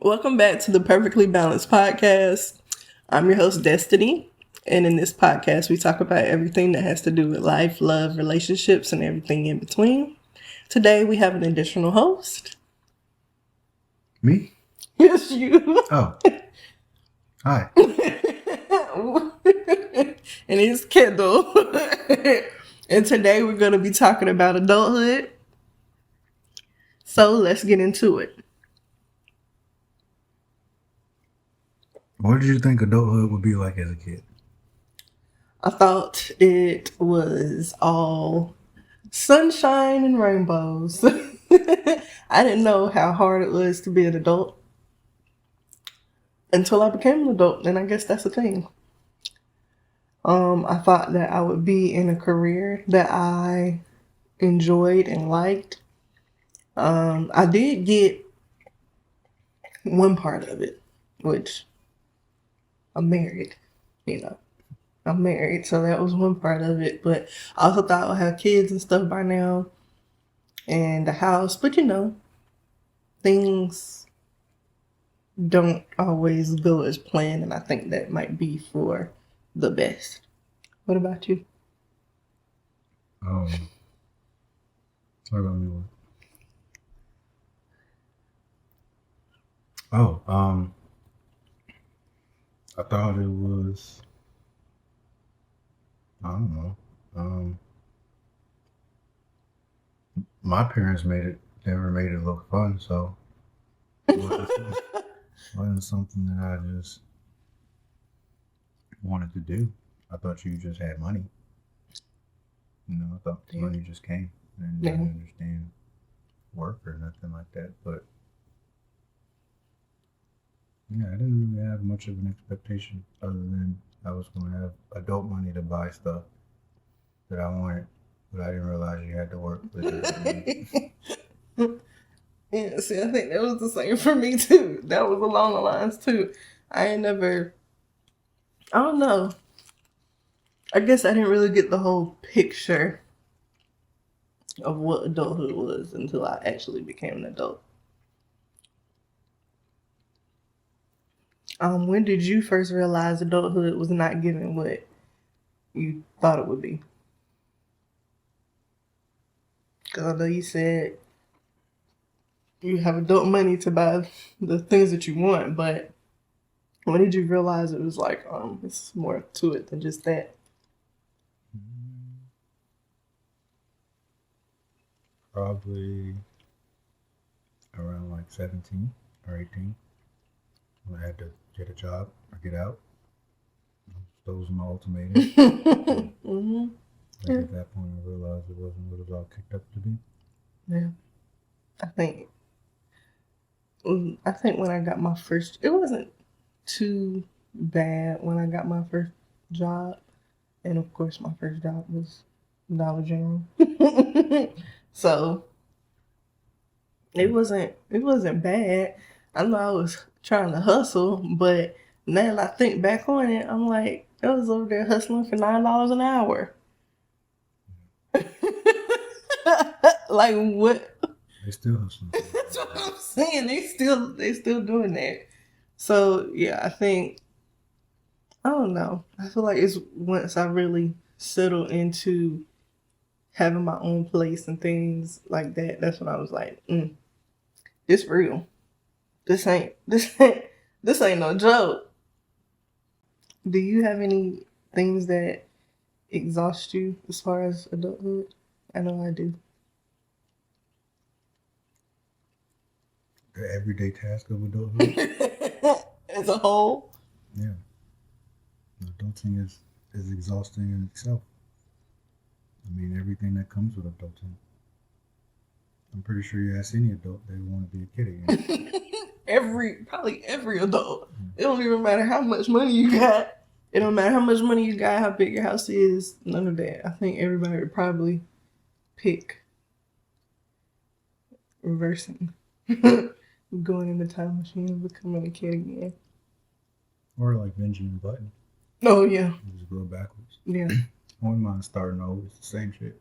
Welcome back to the Perfectly Balanced Podcast. I'm your host, Destinee. And in this podcast, we talk about everything that has to do with life, love, relationships, and everything in between. Today, we have an additional host. Me? Yes, you. Oh. Hi. And it's Kendall. And today, we're going to be talking about adulthood. So, let's get into it. What did you think adulthood would be like as a kid? I thought it was all sunshine and rainbows. I didn't know how hard it was to be an adult until I became an adult, and I guess that's the thing. I thought that I would be in a career that I enjoyed and liked. I did get one part of it, which I'm married, I'm married, so that was one part of it. But I also thought I would have kids and stuff by now and a house. But things don't always go as planned, and I think that might be for the best. What about you? Sorry about me. I thought it was, I don't know. My parents never made it look fun, so it wasn't something that I just wanted to do. I thought you just had money. I thought money just came. And I didn't understand work or nothing like that. But yeah, I didn't really have much of an expectation other than I was going to have adult money to buy stuff that I wanted, but I didn't realize you had to work with it. Yeah, see, I think that was the same for me too. That was along the lines too. I don't know. I guess I didn't really get the whole picture of what adulthood was until I actually became an adult. When did you first realize adulthood was not giving what you thought it would be? Because I know you said you have adult money to buy the things that you want, but when did you realize it was like, it's more to it than just that? Probably around like 17 or 18. When I had to get a job or get out. Those were my ultimatums. Mm-hmm. At that point, I realized it wasn't what it was all kicked up to be. Yeah. I think when I got my first, it wasn't too bad when I got my first job. And of course, my first job was Dollar General. So it wasn't bad. I know I was trying to hustle, but now that I think back on it, I'm like, I was over there hustling for $9 an hour. Like what? They still hustling. That's what I'm saying. They still doing that. So yeah, I don't know. I feel like it's once I really settle into having my own place and things like that, that's when I was like, this real. This ain't no joke. Do you have any things that exhaust you as far as adulthood? I know I do. The everyday task of adulthood? As a whole? Yeah. Adulting is exhausting in itself. I mean, everything that comes with adulting. I'm pretty sure you ask any adult, they want to be a kid again. Probably every adult. It don't even matter how much money you got. It don't matter how much money you got, how big your house is, none of that. I think everybody would probably pick reversing. Going in the time machine and becoming a kid again. Or like Benjamin Button. Oh, yeah. You just go backwards. Yeah. I wouldn't mind starting over. It's the same shit.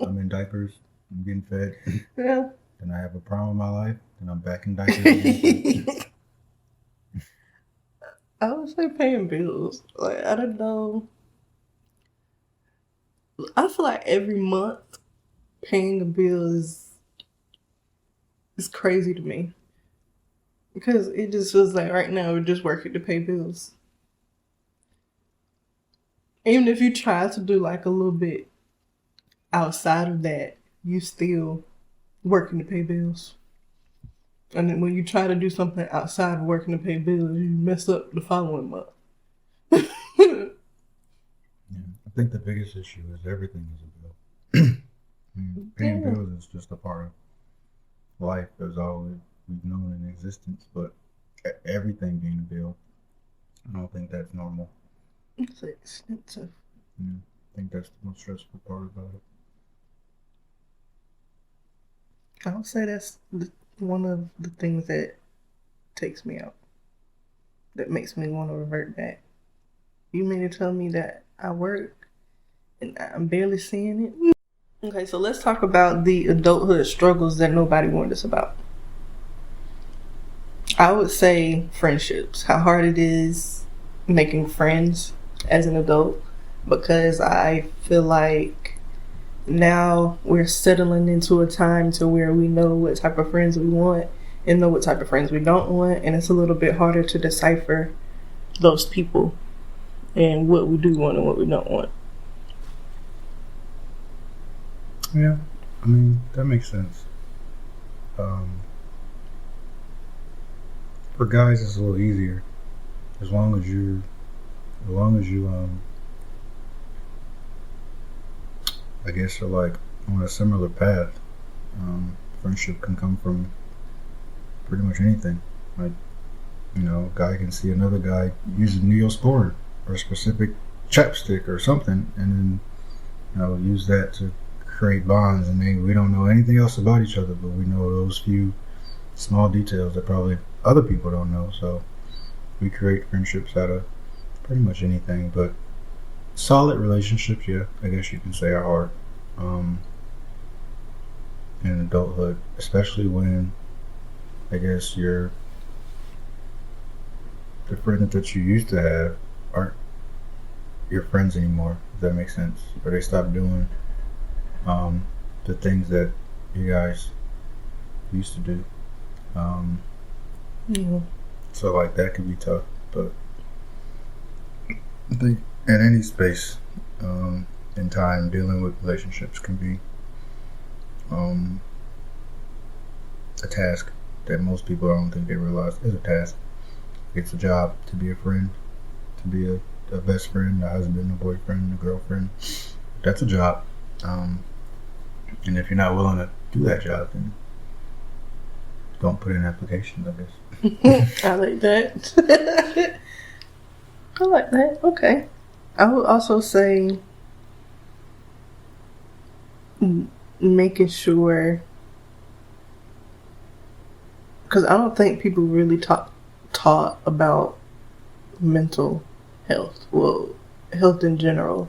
I'm in diapers. I'm getting fed. Yeah. then I have a problem in my life, then I'm back in diapers again. I would say paying bills. Like, I don't know. I feel like every month paying a bill is crazy to me. Because it just feels like right now we're just working to pay bills. Even if you try to do like a little bit outside of that, you still working to pay bills. And then when you try to do something outside of working to pay bills, you mess up the following month. Yeah, I think the biggest issue is everything is a bill. I mean, paying bills is just a part of life. That's all we've known in existence. But everything being a bill, I don't think that's normal. It's expensive. Yeah, I think that's the most stressful part about it. I would say that's one of the things that takes me out. That makes me want to revert back. You mean to tell me that I work and I'm barely seeing it? Okay, so let's talk about the adulthood struggles that nobody warned us about. I would say friendships. How hard it is making friends as an adult, because I feel like now we're settling into a time to where we know what type of friends we want and know what type of friends we don't want, and it's a little bit harder to decipher those people and what we do want and what we don't want. Yeah, I mean, that makes sense. For guys, it's a little easier as long as you I guess you're like on a similar path. Friendship can come from pretty much anything. Like, you know, a guy can see another guy using Neosporin or a specific chapstick or something, and then, you know, use that to create bonds. And maybe we don't know anything else about each other, but we know those few small details that probably other people don't know. So we create friendships out of pretty much anything. But solid relationships, yeah, I guess you can say, are hard in adulthood, especially when I guess the friends that you used to have aren't your friends anymore, if that makes sense. Or they stop doing the things that you guys used to do. Yeah. So like that can be tough, but I think in any space in time, dealing with relationships can be a task that most people, I don't think they realize is a task. It's a job to be a friend, to be a best friend, a husband, a boyfriend, a girlfriend. That's a job. And if you're not willing to do that job, then don't put in applications, I guess. I like that. I like that. Okay. I would also say making sure, because I don't think people really taught about mental health, well, health in general.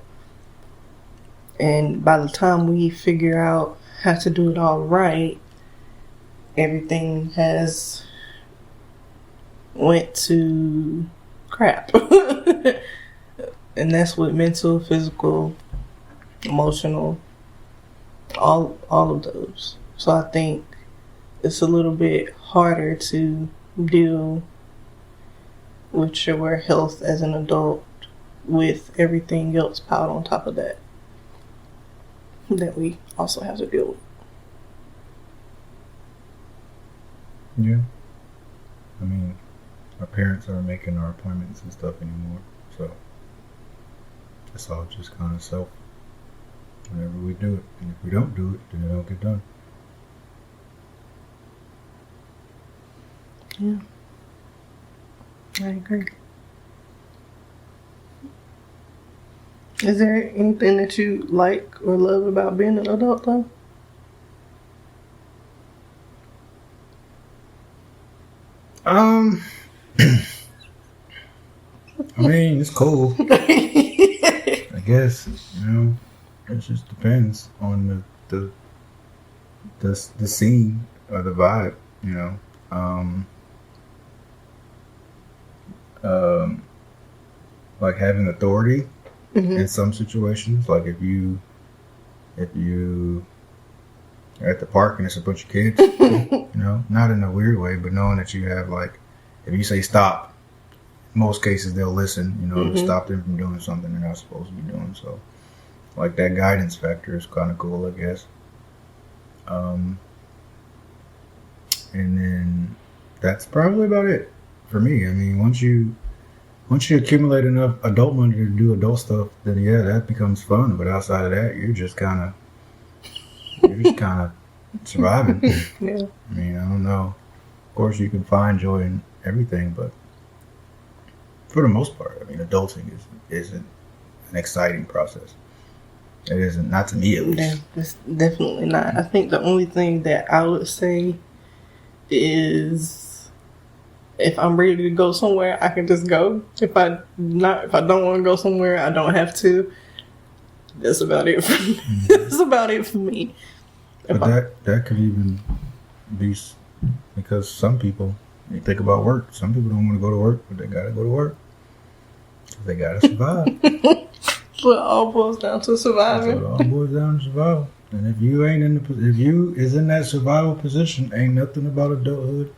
And by the time we figure out how to do it all right, everything has went to crap. And that's with mental, physical, emotional, all of those. So I think it's a little bit harder to deal with your health as an adult with everything else piled on top of that we also have to deal with. Yeah. I mean, our parents aren't making our appointments and stuff anymore, so it's all just kind of self whenever we do it. And if we don't do it, then it don't get done. Yeah. I agree. Is there anything that you like or love about being an adult, though? I mean, it's cool. I guess, you know, it just depends on the scene the vibe, you know. Um, like having authority in some situations. Like if you are at the park and it's a bunch of kids, you know, not in a weird way, but knowing that you have like, if you say stop, most cases they'll listen, you know, to stop them from doing something they're not supposed to be doing. So like that guidance factor is kind of cool, I guess. And then that's probably about it for me. I mean, once you accumulate enough adult money to do adult stuff, then yeah, that becomes fun. But outside of that, you're just kind of surviving. Yeah. I mean, I don't know. Of course, you can find joy in everything, but for the most part, I mean, adulting isn't an exciting process. It isn't, not to me at least. Yeah, it's definitely not. I think the only thing that I would say is if I'm ready to go somewhere, I can just go. If I don't want to go somewhere, I don't have to. That's about it for me. That's about it for me. But that could even be because some people, you think about work. Some people don't want to go to work, but they gotta go to work. They gotta survive. So it all boils down to surviving. So it all boils down to survival. And if you is in that survival position, ain't nothing about adulthood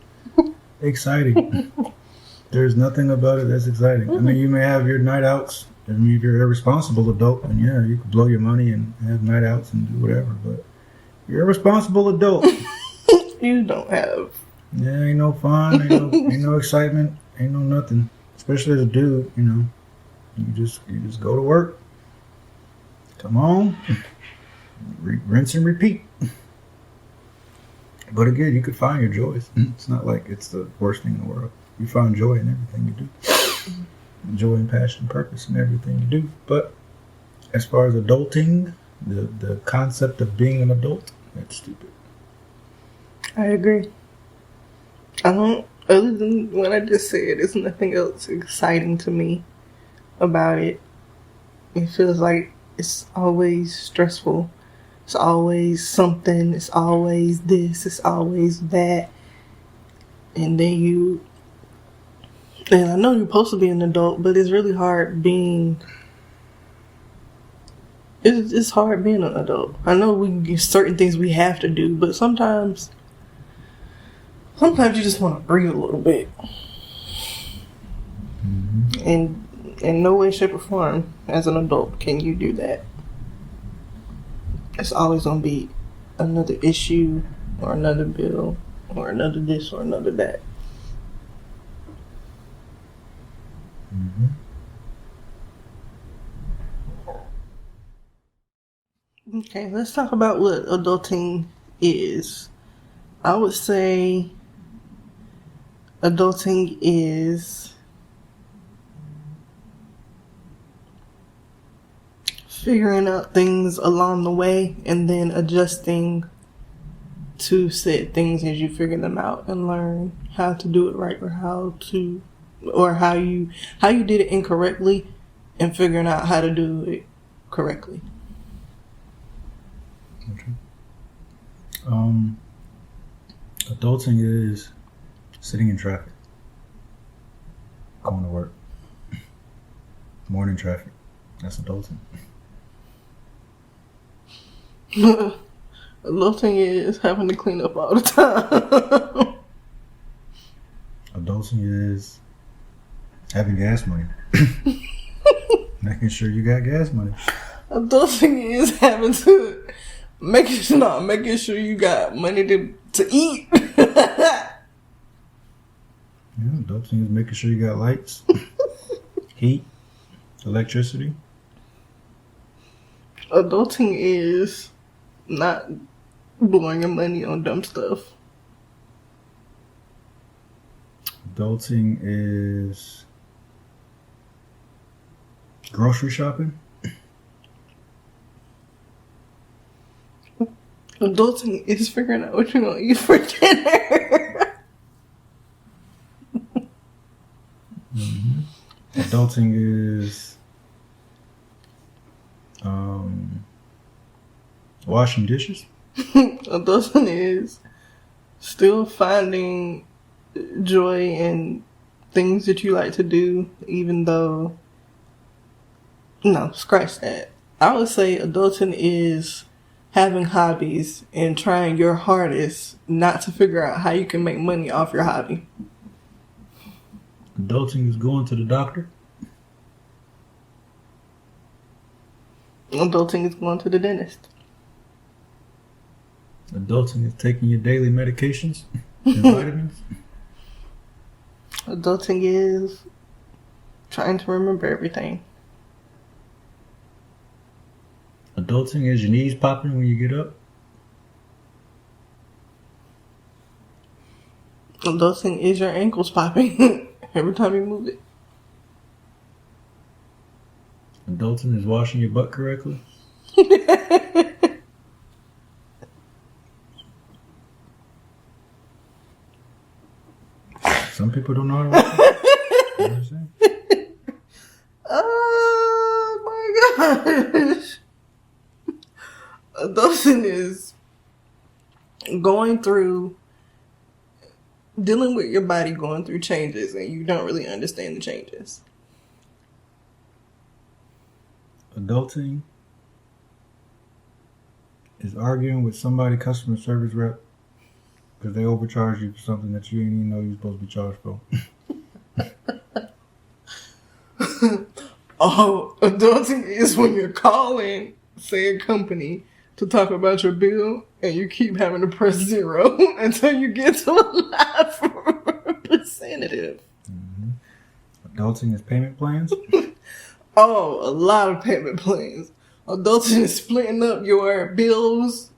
exciting. There's nothing about it that's exciting. I mean, you may have your night outs. I mean, if you're a responsible adult, then yeah, you can blow your money and have night outs and do whatever. But if you're a responsible adult, you don't have. Yeah, ain't no fun, ain't no excitement, ain't no nothing. Especially as a dude, you know, you just go to work, come home, rinse and repeat. But again, you could find your joys. It's not like it's the worst thing in the world. You find joy in everything you do. Joy and passion and purpose in everything you do. But as far as adulting, the concept of being an adult, that's stupid. I agree. I don't, other than what I just said, there's nothing else exciting to me about it. It feels like it's always stressful. It's always something. It's always this. It's always that. And then and I know you're supposed to be an adult, but it's really hard being, it's hard being an adult. I know certain things we have to do, but sometimes you just want to breathe a little bit. And in no way, shape, or form, as an adult, can you do that. It's always going to be another issue, or another bill, or another this, or another that. Okay, let's talk about what adulting is. I would say adulting is figuring out things along the way and then adjusting to said things as you figure them out and learn how to do it right, or how you did it incorrectly and figuring out how to do it correctly. Okay. Adulting is sitting in traffic, going to work, morning traffic. That's adulting. Adulting is having to clean up all the time. Adulting is having gas money. Making sure you got gas money. Adulting is having to making sure you got money to eat. Yeah, adulting is making sure you got lights, heat, electricity. Adulting is not blowing your money on dumb stuff. Adulting is grocery shopping. Adulting is figuring out what you're going to eat for dinner. Adulting is washing dishes. Adulting is Still finding joy in things that you like to do, even though, no, scratch that. I would say adulting is having hobbies and trying your hardest not to figure out how you can make money off your hobby. Adulting is going to the doctor. Adulting is going to the dentist. Adulting is taking your daily medications and vitamins. Adulting is trying to remember everything. Adulting is your knees popping when you get up. Adulting is your ankles popping every time you move it. Adulting is washing your butt correctly. Some people don't know how to wash it. You know what I'm saying? Oh my gosh. Adulting is dealing with your body going through changes and you don't really understand the changes. Adulting is arguing with somebody customer service rep because they overcharge you for something that you didn't even know you were supposed to be charged for. Oh, adulting is when you're calling, say, a company to talk about your bill and you keep having to press 0 until you get to a live representative. Mm-hmm. Adulting is payment plans. Oh, a lot of payment plans. Adulting is splitting up your bills.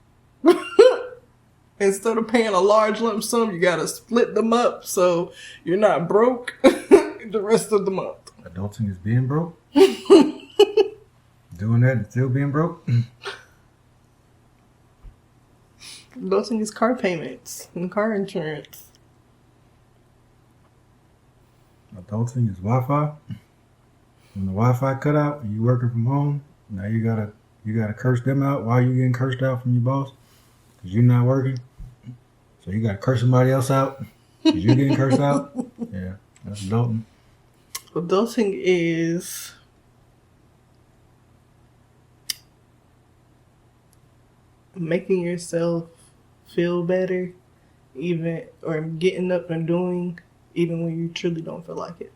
Instead of paying a large lump sum, you gotta split them up so you're not broke the rest of the month. Adulting is being broke. Doing that and still being broke. Adulting is car payments and car insurance. Adulting is Wi-Fi. When the Wi-Fi cut out and you working from home, now you gotta curse them out while you getting cursed out from your boss because you're not working. So you gotta curse somebody else out because you're getting cursed out. Yeah, that's adulting. Adulting is making yourself feel better, or getting up and doing even when you truly don't feel like it.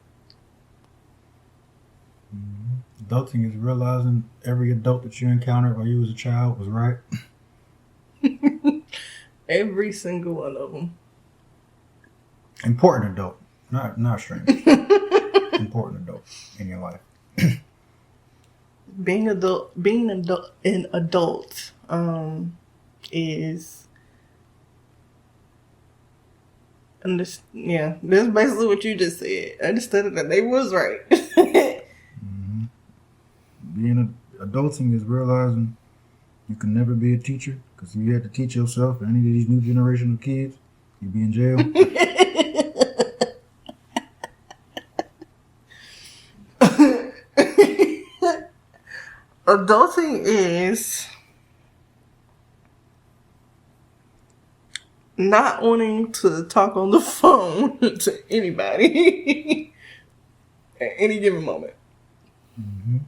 Mm-hmm. Adulting is realizing every adult that you encountered while you was a child was right. Every single one of them. Important adult, not strange. Important adult in your life. Being an adult is, and this, yeah, that's basically what you just said. I understood that they was right. Mm-hmm. Adulting is realizing you can never be a teacher because if you had to teach yourself or any of these new generation of kids, you'd be in jail. Adulting is not wanting to talk on the phone to anybody at any given moment. Mm-hmm.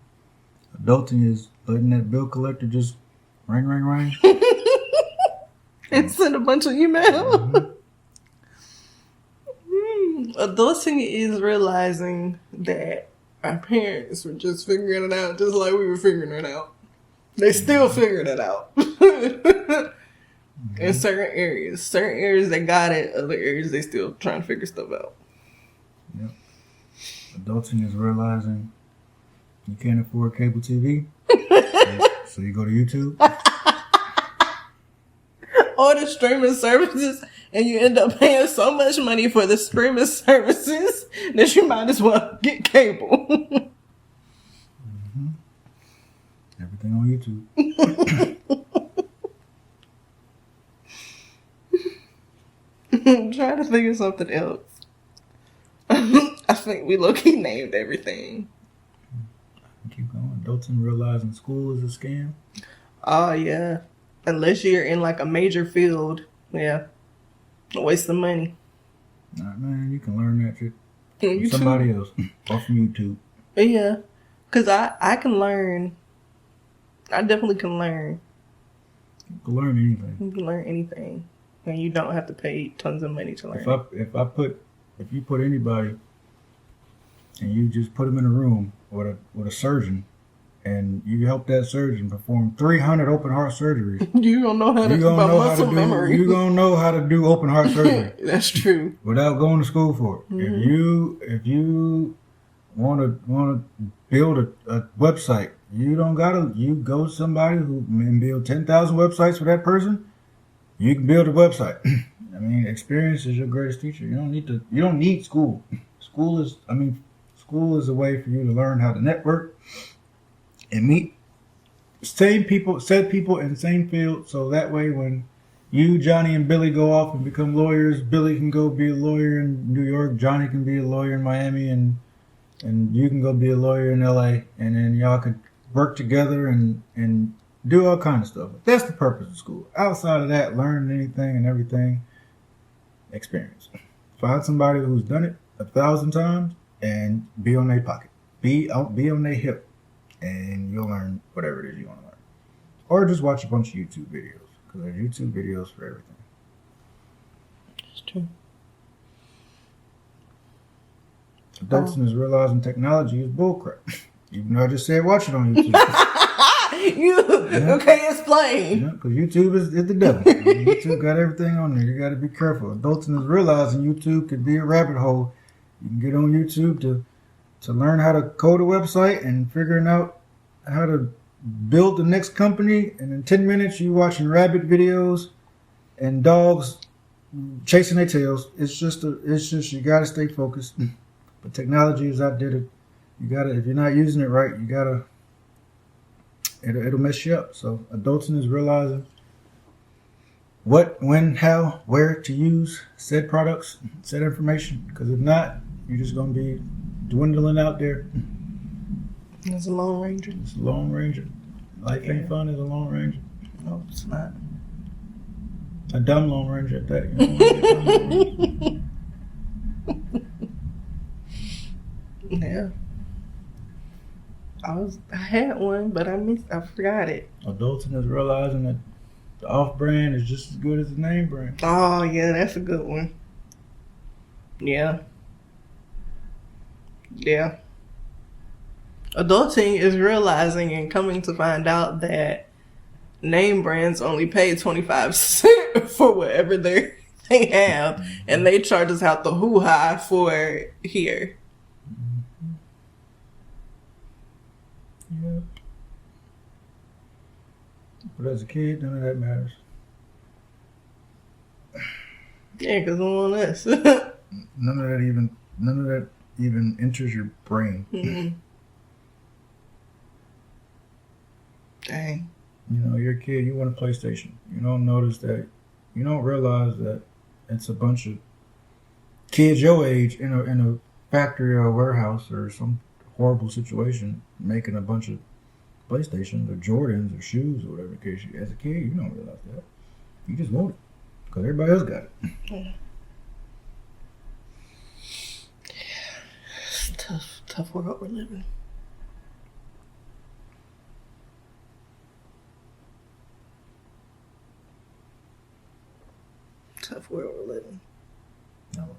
Adulting is letting that bill collector just ring. And send a bunch of emails. Mm-hmm. Adulting is realizing that our parents were just figuring it out just like we were figuring it out. They still figuring it out. In certain areas. Certain areas they got it, other areas they still trying to figure stuff out. Yep. Adulting is realizing you can't afford cable TV. So you go to YouTube. Or the streaming services, and you end up paying so much money for the streaming services that you might as well get cable. Mm-hmm. Everything on YouTube. I'm trying to figure something else. I think we low-key named everything. Keep going. Adulting realizing school is a scam. Oh, yeah. Unless you're in like a major field. Yeah. A waste of money. Nah, man, you can learn that shit You from somebody else or from YouTube. Yeah. Because I can learn. I definitely can learn. You can learn anything. You can learn anything. And you don't have to pay tons of money to learn. If you put anybody and you just put them in a room with a surgeon, and you help that surgeon perform 300 open heart surgeries, You don't know how to do muscle memory. You're gonna know how to do open heart surgery. That's true. Without going to school for it. Mm-hmm. If you want to build a website, you don't gotta. You go to somebody who can build 10,000 websites for that person. You can build a website. I mean, experience is your greatest teacher. You don't need school. School is a way for you to learn how to network and meet said people in the same field. So that way, when you, Johnny, and Billy go off and become lawyers, Billy can go be a lawyer in New York. Johnny can be a lawyer in Miami, and you can go be a lawyer in LA, and then y'all could work together and do all kind of stuff. That's the purpose of school. Outside of that, learn anything and everything, experience. Find somebody who's done it 1,000 times and be on their pocket. Be on their hip, and you'll learn whatever it is you want to learn. Or just watch a bunch of YouTube videos, because there's YouTube videos for everything. That's true. Adulting is realizing technology is bullcrap. Even though I just said watch it on YouTube. Okay, explain. Yeah, because YouTube is the devil. YouTube got everything on there. You got to be careful. Adulting is realizing YouTube could be a rabbit hole. You can get on YouTube to learn how to code a website and figuring out how to build the next company. And in 10 minutes, you watching rabbit videos and dogs chasing their tails. It's just you got to stay focused. But technology is out there. You got to, if you're not using it right, you got to. It'll mess you up. So adulting is realizing what, when, how, where to use said products, said information. Because if not, you're just going to be dwindling out there. It's a Lone Ranger. It's a Lone Ranger. Life ain't fun as a Lone Ranger. No, it's not. A dumb Lone Ranger at that. Yeah. I had one, but I forgot it. Adulting is realizing that the off-brand is just as good as the name brand. Oh, yeah, that's a good one. Yeah. Yeah. Adulting is realizing and coming to find out that name brands only pay 25% for whatever they have, and they charge us out the hoo-ha for here. Yeah. But as a kid, none of that matters. Yeah, because I'm on this. None of that even enters your brain. Mm-hmm. Dang. You know, you're a kid, you want a PlayStation. You don't notice that, you don't realize that it's a bunch of kids your age in a factory or a warehouse or some horrible situation making a bunch of PlayStations or Jordans or shoes or whatever the case. As a kid, you don't realize that. You just want it because everybody else got it. Yeah. It's tough world we're living. Tough world we're living. No.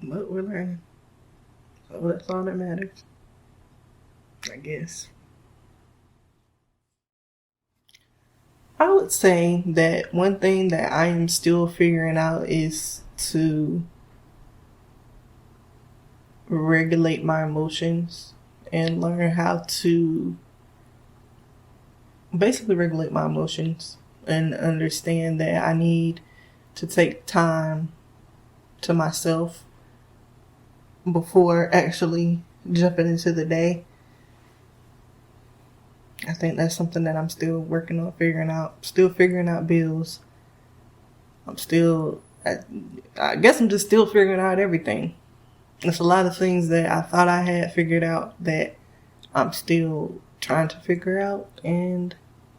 But we're learning. So that's all that matters, I guess. I would say that one thing that I am still figuring out is to regulate my emotions and learn how to basically regulate my emotions and understand that I need to take time to myself before actually jumping into the day. I think that's something that I'm still working on figuring out. Still figuring out bills. I guess I'm just still figuring out everything. There's a lot of things that I thought I had figured out that I'm still trying to figure out. And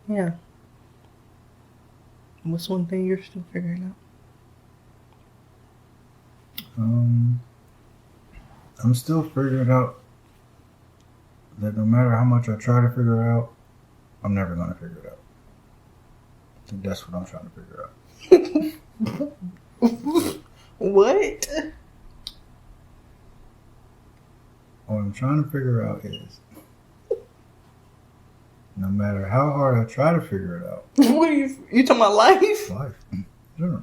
yeah. What's one thing you're still figuring out? I'm still figuring out that no matter how much I try to figure it out, I'm never going to figure it out. I think that's what I'm trying to figure out. What? What I'm trying to figure out is, no matter how hard I try to figure it out. What are you talking about life? Life. Sure.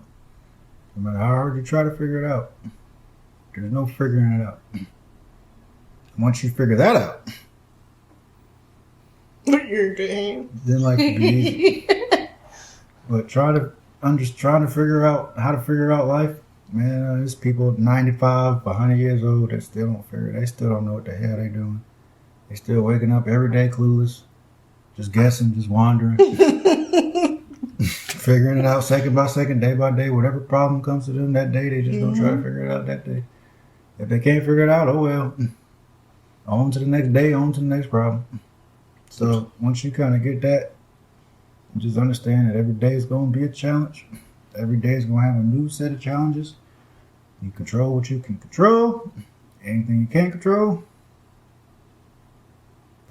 No matter how hard you try to figure it out, there's no figuring it out. Once you figure that out, You're good. then life will be easy. But I'm just trying to figure out how to figure out life. Man, there's people 95, 100 years old that still don't figure it. They still don't know what the hell they doing. They still waking up every day clueless, just guessing, just wandering, figuring it out second by second, day by day. Whatever problem comes to them that day, they just don't try to figure it out that day. If they can't figure it out, oh well. On to the next day, on to the next problem. So once you kind of get that, just understand that every day is going to be a challenge. Every day is going to have a new set of challenges. You control what you can control. Anything you can't control,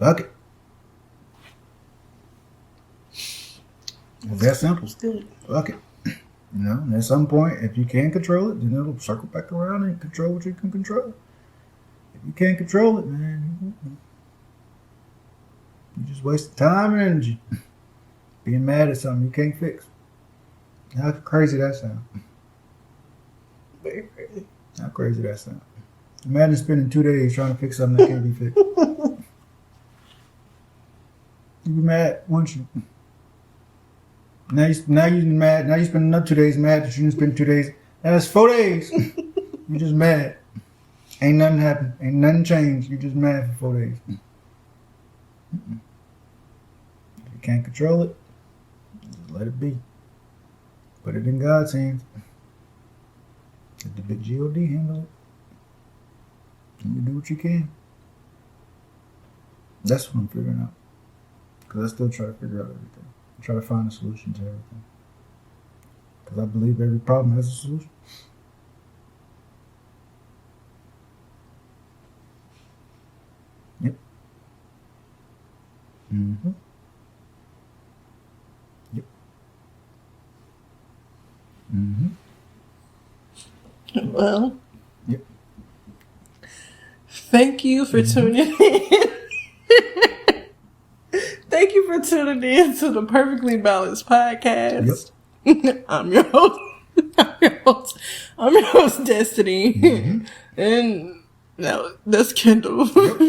fuck it. It's that simple. Good. Fuck it. You know, and at some point, if you can control it, then it'll circle back around and control what you can control. If you can't control it, man, you just wasting time and energy being mad at something you can't fix. How crazy that sound? Very crazy. How crazy that sound? Imagine spending 2 days trying to fix something that can't be fixed. You'd be mad, wouldn't you? Now you're mad. Now you spend another 2 days mad that you didn't spend 2 days. Now that's 4 days. You just mad. Ain't nothing happened. Ain't nothing changed. You just mad for 4 days. If you can't control it, just let it be. Put it in God's hands. Let the big G.O.D. handle it. And you do what you can. That's what I'm figuring out. Because I still try to figure out everything. I try to find a solution to everything. Because I believe every problem has a solution. Yep. Mm-hmm. Yep. Mm-hmm. Well. Yep. Thank you for tuning in. Thank you for tuning in to the Perfectly Balanced Podcast. Yep. I'm your host. I'm your host, Destiny. Mm-hmm. And now that's Kendall. Yep.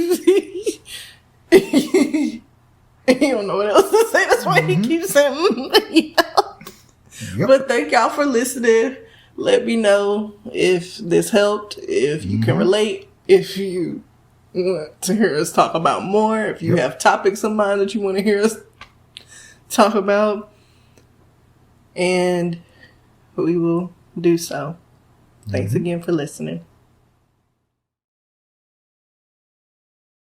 He don't know what else to say. That's why he keeps saying Yep. But thank y'all for listening. Let me know if this helped, if you can relate, if you want to hear us talk about more, if you have topics in mind that you want to hear us talk about, and we will do so. Thanks again for listening.